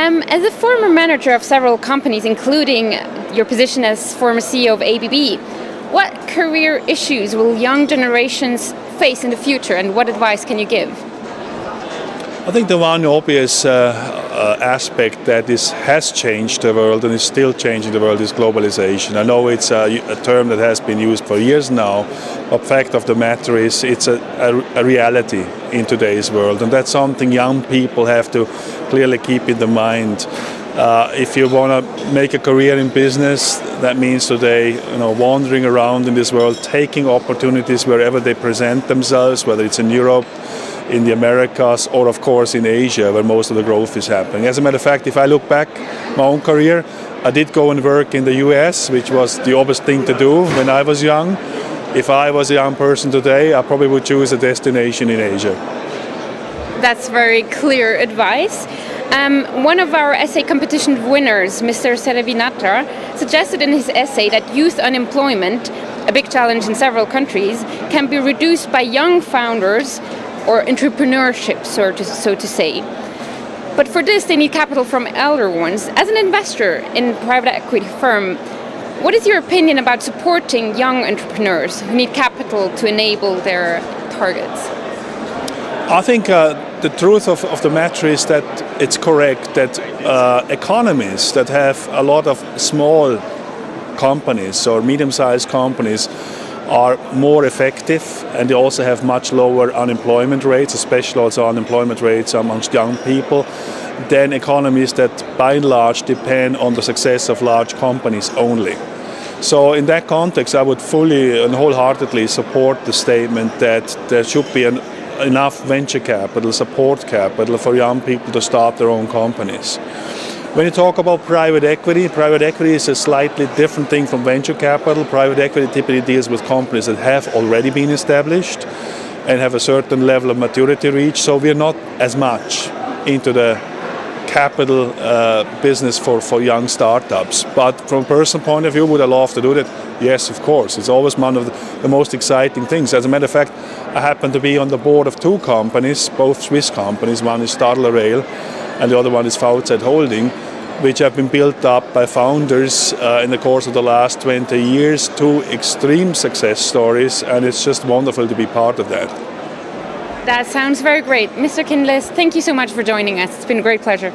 As a former manager of several companies, including your position as former CEO of ABB, what career issues will young generations face in the future, and what advice can you give? I think the one obvious aspect that has changed the world and is still changing the world is globalization. I know it's a term that has been used for years now, but fact of the matter is it's a reality in today's world, and that's something young people have to clearly keep in the mind. If you want to make a career in business, that means today, wandering around in this world, taking opportunities wherever they present themselves, whether it's in Europe, in the Americas, or of course in Asia, where most of the growth is happening. As a matter of fact, if I look back my own career, I did go and work in the US, which was the obvious thing to do when I was young. If I was a young person today, I probably would choose a destination in Asia. That's very clear advice. One of our essay competition winners, Mr. Seravinatra, suggested in his essay that youth unemployment, a big challenge in several countries, can be reduced by young founders or entrepreneurship, so to say. But for this, they need capital from elder ones. As an investor in a private equity firm, what is your opinion about supporting young entrepreneurs who need capital to enable their targets? I think the truth of the matter is that it's correct that economies that have a lot of small companies or medium-sized companies are more effective, and they also have much lower unemployment rates, especially also unemployment rates amongst young people, than economies that by and large depend on the success of large companies only. So in that context, I would fully and wholeheartedly support the statement that there should be enough venture capital, support capital for young people to start their own companies. When you talk about private equity is a slightly different thing from venture capital. Private equity typically deals with companies that have already been established and have a certain level of maturity reached. So we're not as much into the capital business for young startups. But from a personal point of view, would I love to do that? Yes, of course. It's always one of the most exciting things. As a matter of fact, I happen to be on the board of two companies, both Swiss companies. One is Stadler Rail, and the other one is VZ Holding, which have been built up by founders in the course of the last 20 years, two extreme success stories, and it's just wonderful to be part of that. That sounds very great. Mr. Kindle, thank you so much for joining us. It's been a great pleasure.